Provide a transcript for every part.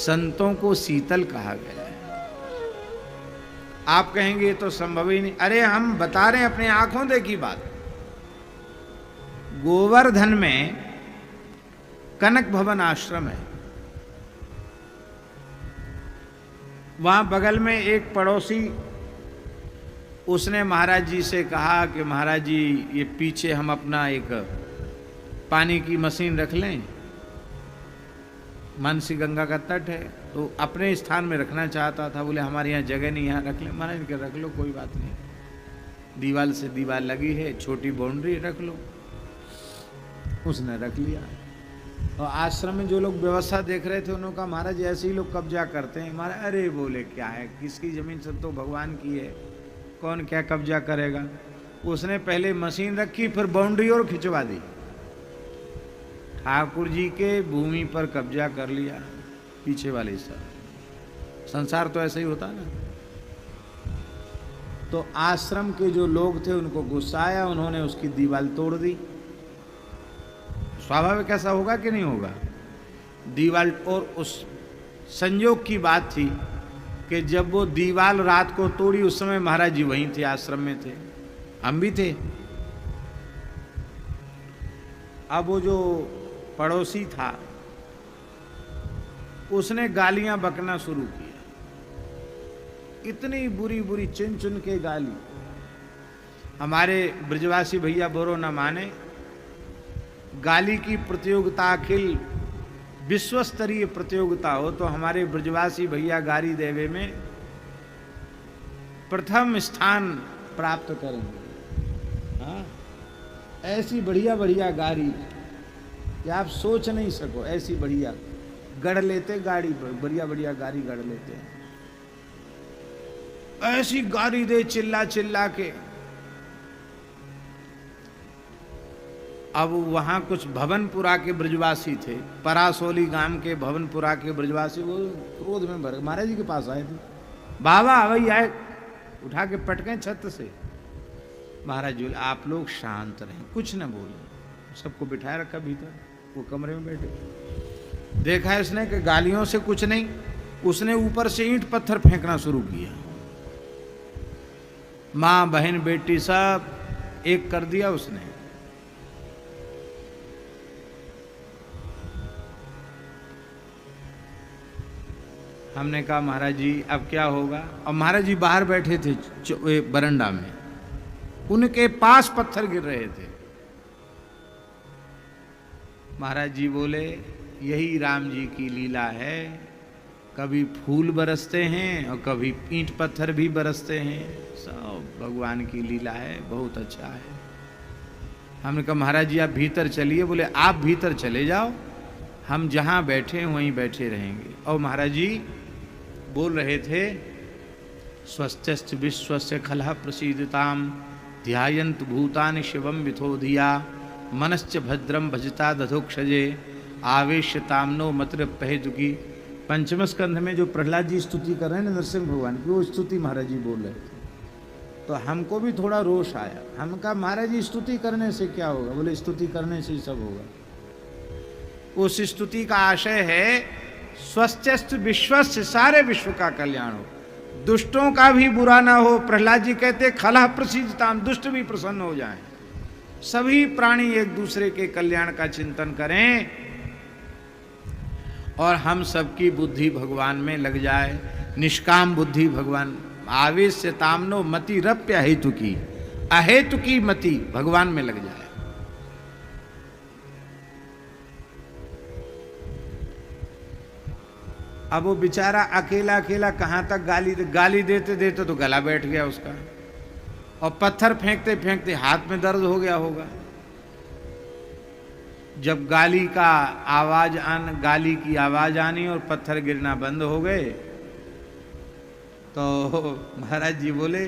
संतों को शीतल कहा गया है। आप कहेंगे ये तो संभव ही नहीं। अरे हम बता रहे हैं, अपनी आंखों देखी बात। गोवर्धन में कनक भवन आश्रम है, वहां बगल में एक पड़ोसी, उसने महाराज जी से कहा कि महाराज जी ये पीछे हम अपना एक पानी की मशीन रख लें, मानसी गंगा का तट है, तो अपने स्थान में रखना चाहता था। बोले हमारे यहाँ जगह नहीं, यहाँ रख लें। महाराज के रख लो, कोई बात नहीं, दीवार से दीवार लगी है, छोटी बाउंड्री, रख लो। उसने रख लिया। और आश्रम में जो लोग व्यवस्था देख रहे थे उन्होंने कहा महाराज ऐसे ही लोग कब्जा करते हैं। महाराज अरे बोले क्या है, किसकी जमीन सब तो भगवान की है, कौन क्या कब्जा करेगा। उसने पहले मशीन रखी, फिर बाउंड्री और खिंचवा दी, ठाकुर जी के भूमि पर कब्जा कर लिया, पीछे वाले हिस्सा। संसार तो ऐसे ही होता ना। तो आश्रम के जो लोग थे उनको गुस्सा आया, उन्होंने उसकी दीवार तोड़ दी। स्वाभाविक ऐसा होगा कि नहीं होगा, दीवार। और उस संयोग की बात थी कि जब वो दीवार रात को तोड़ी, उस समय महाराज जी वहीं थे, आश्रम में थे, हम भी थे। अब वो जो पड़ोसी था उसने गालियां बकना शुरू किया, इतनी बुरी बुरी, चुन चुन के गाली। हमारे ब्रजवासी भैया बोरो न माने, गाली की प्रतियोगिता, अखिल विश्व स्तरीय प्रतियोगिता हो तो हमारे ब्रजवासी भैया गाली देवे में प्रथम स्थान प्राप्त करेंगे। हाँ, ऐसी बढ़िया बढ़िया गाड़ी कि आप सोच नहीं सको, ऐसी बढ़िया गढ़ लेते गाड़ी, बढ़िया बढ़िया गाड़ी गढ़ लेते हैं, ऐसी गाड़ी दे चिल्ला चिल्ला के। अब वहां कुछ भवनपुरा के ब्रजवासी थे, परासोली गांव के भवनपुरा के ब्रजवासी, वो क्रोध में भर महाराज जी के पास आए थे। बाबा वही आए, उठा के पटके छत से। महाराज जी आप लोग शांत रहें, कुछ न बोले। सबको बिठाए रखा भीतर, वो कमरे में बैठे। देखा इसने कि गालियों से कुछ नहीं, उसने ऊपर से ईंट पत्थर फेंकना शुरू किया। माँ बहन बेटी सब एक कर दिया उसने। हमने कहा महाराज जी अब क्या होगा। और महाराज जी बाहर बैठे थे बरंडा में, उनके पास पत्थर गिर रहे थे। महाराज जी बोले यही राम जी की लीला है, कभी फूल बरसते हैं और कभी ईंट पत्थर भी बरसते हैं, सब भगवान की लीला है, बहुत अच्छा है। हमने कहा महाराज जी आप भीतर चलिए। बोले आप भीतर चले जाओ, हम जहाँ बैठे हैं वहीं बैठे रहेंगे। और महाराज जी बोल रहे थे स्वस्त्यस्त विश्वस्य खलः प्रसीदताम ध्यायन्त भूतानि शिवम विथो धिया मनश्च भद्रम भजता दधोक्षजे आवेश्यतामनो मत्र पहेतुकी। पंचम स्कंध में जो प्रहलाद जी स्तुति कर रहे हैं ना नरसिंह भगवान की, वो स्तुति महाराज जी बोल रहे थे। तो हमको भी थोड़ा रोष आया। हम कहा महाराज जी स्तुति करने से क्या होगा। बोले स्तुति करने से ही सब होगा। उस स्तुति का आशय है स्वस्थ्यस्त विश्वस्य, सारे विश्व का कल्याण हो, दुष्टों का भी बुरा ना हो। प्रहलाद जी कहते खलः प्रसीदताम, दुष्ट भी प्रसन्न हो जाएं, सभी प्राणी एक दूसरे के कल्याण का चिंतन करें और हम सबकी बुद्धि भगवान में लग जाए, निष्काम बुद्धि भगवान। आवेश से तामनो मति रप्य हेतु की, अहेतु की मति भगवान में लग जाए। अब वो बेचारा अकेला अकेला कहाँ तक गाली देते देते तो गला बैठ गया उसका, और पत्थर फेंकते फेंकते हाथ में दर्द हो गया होगा। जब गाली की आवाज आनी और पत्थर गिरना बंद हो गए तो महाराज जी बोले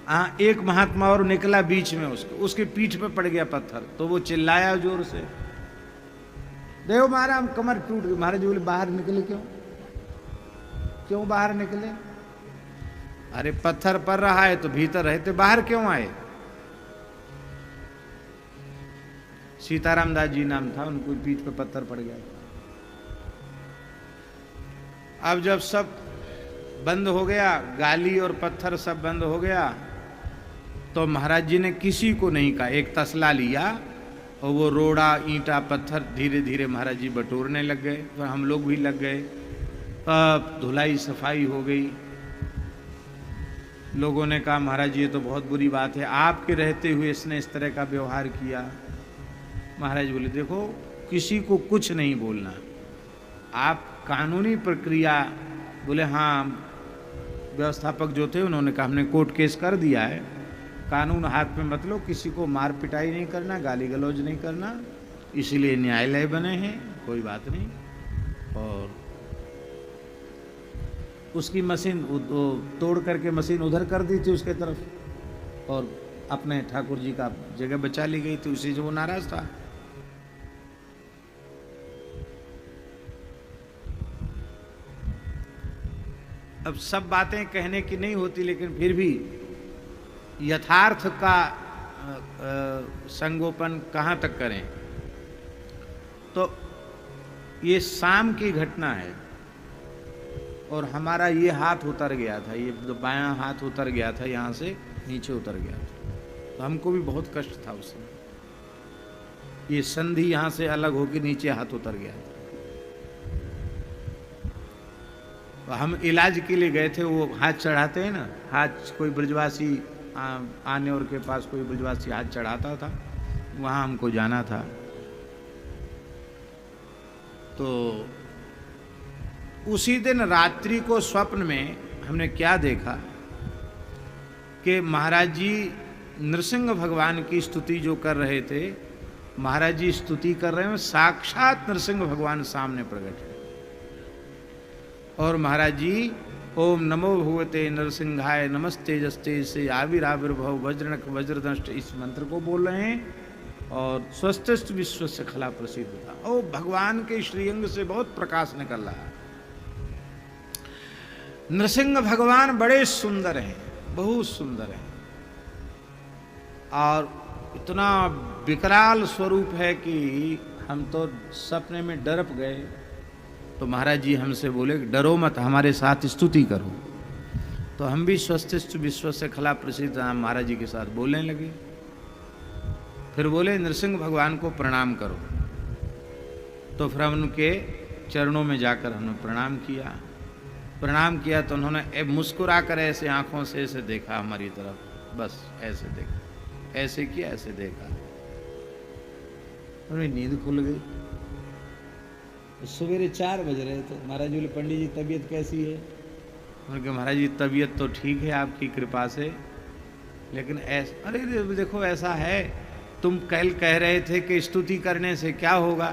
हाँ, एक महात्मा और निकला बीच में, उसके पीठ पे पड़ गया पत्थर। तो वो चिल्लाया जोर से, देखो महाराज कमर टूट गई। महाराज जी बोले बाहर निकले क्यों बाहर निकले। अरे पत्थर पड़ रहा है तो भीतर रहते, बाहर क्यों आए। सीताराम दास जी नाम था, उनको पीठ पे पत्थर पड़ गया। अब जब सब बंद हो गया, गाली और पत्थर सब बंद हो गया, तो महाराज जी ने किसी को नहीं कहा, एक तसला लिया और वो रोड़ा ईंटा पत्थर धीरे धीरे महाराज जी बटोरने लग गए, तो हम लोग भी लग गए। अब धुलाई सफाई हो गई। लोगों ने कहा महाराज जी ये तो बहुत बुरी बात है, आपके रहते हुए इसने इस तरह का व्यवहार किया। महाराज बोले देखो किसी को कुछ नहीं बोलना, आप कानूनी प्रक्रिया। बोले हाँ, व्यवस्थापक जो थे उन्होंने कहा हमने कोर्ट केस कर दिया है, कानून हाथ में मत लो, किसी को मार पिटाई नहीं करना, गाली गलौज नहीं करना, इसीलिए न्यायालय बने हैं, कोई बात नहीं। और उसकी मशीन तोड़ करके मशीन उधर कर दी थी उसके तरफ, और अपने ठाकुर जी का जगह बचा ली गई थी, उसी से वो नाराज था। अब सब बातें कहने की नहीं होती, लेकिन फिर भी यथार्थ का संगोपन कहाँ तक करें। तो ये शाम की घटना है, और हमारा ये हाथ उतर गया था, ये जो बायां हाथ उतर गया था, यहाँ से नीचे उतर गया था, तो हमको भी बहुत कष्ट था उस समय। ये संधि यहाँ से अलग होकर नीचे हाथ उतर गया था। तो हम इलाज के लिए गए थे, वो हाथ चढ़ाते हैं ना, हाथ कोई ब्रजवासी आने और के पास कोई ब्रजवासी हाथ चढ़ाता था, वहाँ हमको जाना था। तो उसी दिन रात्रि को स्वप्न में हमने क्या देखा कि महाराज जी नृसिंह भगवान की स्तुति जो कर रहे थे, महाराज जी स्तुति कर रहे हैं, साक्षात नृसिंह भगवान सामने प्रकट है। और महाराज जी ओम नमो भगवते नरसिंहाय नमस्ते जस्ते से आविर्भाव वज्रनक वज्रदंष्ट इस मंत्र को बोल रहे हैं, और स्वस्थ विश्व से खला प्रसिद्ध था। ओ भगवान के श्रीअंग से बहुत प्रकाश निकल रहा है। नरसिंह भगवान बड़े सुंदर हैं, बहुत सुंदर हैं, और इतना विकराल स्वरूप है कि हम तो सपने में डरप गए। तो महाराज जी हमसे बोले डरो मत, हमारे साथ स्तुति करो। तो हम भी स्वस्थ विश्व से खला प्रसिद्ध महाराज जी के साथ बोलने लगे। फिर बोले नरसिंह भगवान को प्रणाम करो। तो फिर हम उनके चरणों में जाकर हमने प्रणाम किया। प्रणाम किया तो उन्होंने मुस्कुरा कर ऐसे आंखों से ऐसे देखा हमारी तरफ, बस ऐसे देखा, ऐसे किया, ऐसे देखा। उन्हें नींद खुल गई। सवेरे 4 बज रहे थे। महाराज बोले पंडित जी तबीयत कैसी है? उन्होंने कहा महाराज जी तबीयत तो ठीक है आपकी कृपा से, लेकिन ऐसा, अरे देखो ऐसा है, तुम कल कह रहे थे कि स्तुति करने से क्या होगा,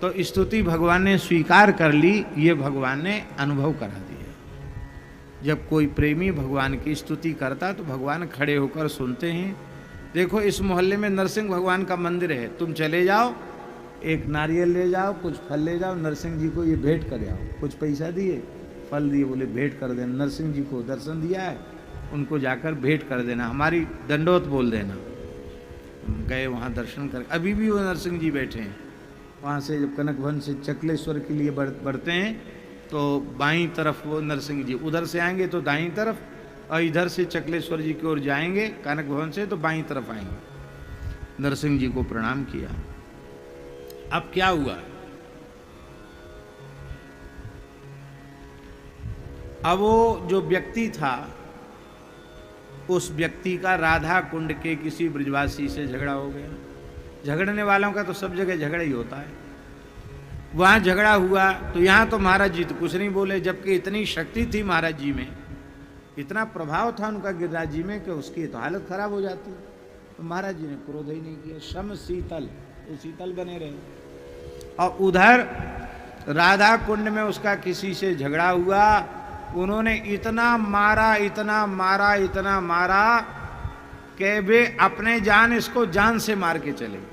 तो स्तुति भगवान ने स्वीकार कर ली, ये भगवान ने अनुभव करा दिया। जब कोई प्रेमी भगवान की स्तुति करता तो भगवान खड़े होकर सुनते हैं। देखो इस मोहल्ले में नरसिंह भगवान का मंदिर है, तुम चले जाओ, एक नारियल ले जाओ, कुछ फल ले जाओ, नरसिंह जी को ये भेंट कर आओ। कुछ पैसा दिए, फल दिए, बोले भेंट कर देना, नरसिंह जी को दर्शन दिया है, उनको जाकर भेंट कर देना, हमारी दंडोत बोल देना। गए वहाँ दर्शन कर, अभी भी वो नरसिंह जी बैठे हैं। वहाँ से जब कनक भवन से चकलेश्वर के लिए बढ़ते हैं तो बाईं तरफ वो नरसिंह जी, उधर से आएंगे तो दाईं तरफ, और इधर से चकलेश्वर जी की ओर जाएंगे कनक भवन से तो बाईं तरफ आएंगे। नरसिंह जी को प्रणाम किया। अब क्या हुआ, अब वो जो व्यक्ति था, उस व्यक्ति का राधा कुंड के किसी ब्रजवासी से झगड़ा हो गया। झगड़ने वालों का तो सब जगह झगड़ा ही होता है। वहाँ झगड़ा हुआ तो यहाँ तो महाराज जी तो कुछ नहीं बोले, जबकि इतनी शक्ति थी महाराज जी में, इतना प्रभाव था उनका गिरिराज जी में कि उसकी तो हालत खराब हो जाती। तो महाराज जी ने क्रोध ही नहीं किया, शम शीतल, वो शीतल बने रहे। और उधर राधा कुंड में उसका किसी से झगड़ा हुआ, उन्होंने इतना मारा, इतना मारा, इतना मारा कि वे अपने जान इसको जान से मार के चले गए।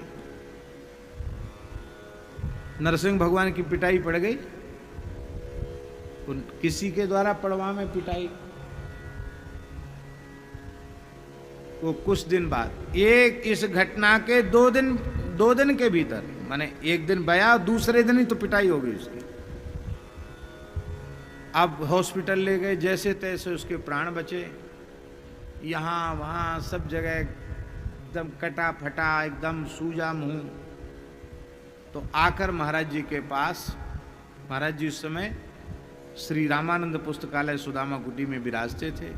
नरसिंह भगवान की पिटाई पड़ गई, किसी के द्वारा पड़वा में पिटाई। वो कुछ दिन बाद, एक इस घटना के 2 दिन के भीतर, माने एक दिन बया, दूसरे दिन ही तो पिटाई हो गई उसकी। अब हॉस्पिटल ले गए, जैसे तैसे उसके प्राण बचे। यहाँ वहाँ सब जगह एकदम कटा फटा, एकदम सूजा मुंह। तो आकर महाराज जी के पास, महाराज जी उस समय श्री रामानंद पुस्तकालय सुदामा कुटी में विराजते थे।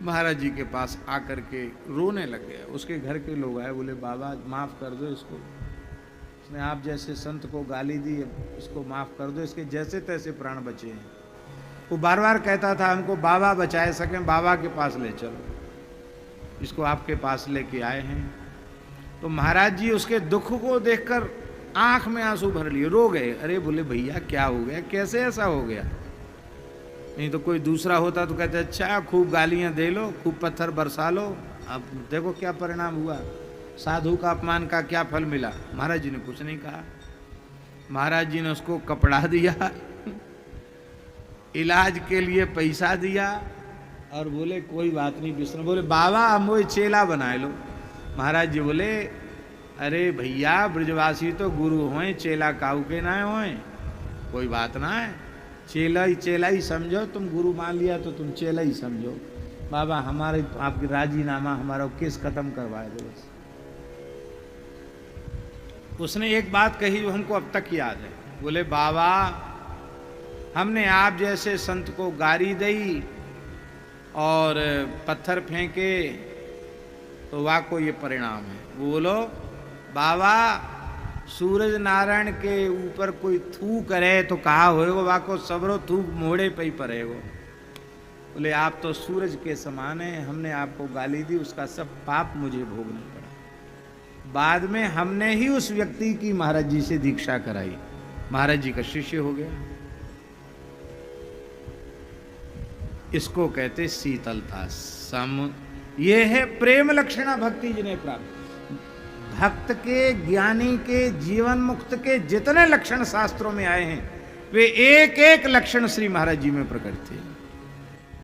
महाराज जी के पास आकर के रोने लग गया। उसके घर के लोग आए, बोले बाबा माफ़ कर दो इसको, इसने आप जैसे संत को गाली दी, इसको माफ़ कर दो, इसके जैसे तैसे प्राण बचे हैं। वो बार बार कहता था हमको बाबा बचाए सकें, बाबा के पास ले चलो, इसको आपके पास लेके आए हैं। तो महाराज जी उसके दुख को देखकर आंख में आंसू भर लिए, रो गए। अरे बोले भैया क्या हो गया, कैसे ऐसा हो गया? नहीं तो कोई दूसरा होता तो कहते अच्छा खूब गालियां दे लो, खूब पत्थर बरसा लो, अब देखो क्या परिणाम हुआ, साधु का अपमान का क्या फल मिला। महाराज जी ने कुछ नहीं कहा। महाराज जी ने उसको कपड़ा दिया, इलाज के लिए पैसा दिया, और बोले कोई बात नहीं विष्णु। बोले बाबा हम वो चेला बनाए लो। महाराज जी बोले अरे भैया ब्रजवासी तो गुरु होए, चेला काऊ के ना होए, कोई बात ना है, चेला ही समझो, तुम गुरु मान लिया तो तुम चेला ही समझो। बाबा हमारे आपकी राजीनामा हमारा केस खत्म करवाए दो बस। उसने एक बात कही जो हमको अब तक याद है। बोले बाबा हमने आप जैसे संत को गारी दी और पत्थर फेंके तो वाको ये परिणाम है। बोलो बाबा सूरज नारायण के ऊपर कोई थू करे तो कहा होएगो, वाको सबरो थू मोड़े पे ही पड़ेगो। बोले आप तो सूरज के समान है, हमने आपको गाली दी, उसका सब पाप मुझे भोगना पड़ा। बाद में हमने ही उस व्यक्ति की महाराज जी से दीक्षा कराई, महाराज जी का शिष्य हो गया। इसको कहते शीतलता सम। ये है प्रेम लक्षणा भक्ति जिन्हें प्राप्त। भक्त के, ज्ञानी के, जीवन मुक्त के जितने लक्षण शास्त्रों में आए हैं वे एक एक लक्षण श्री महाराज जी में प्रकट थे।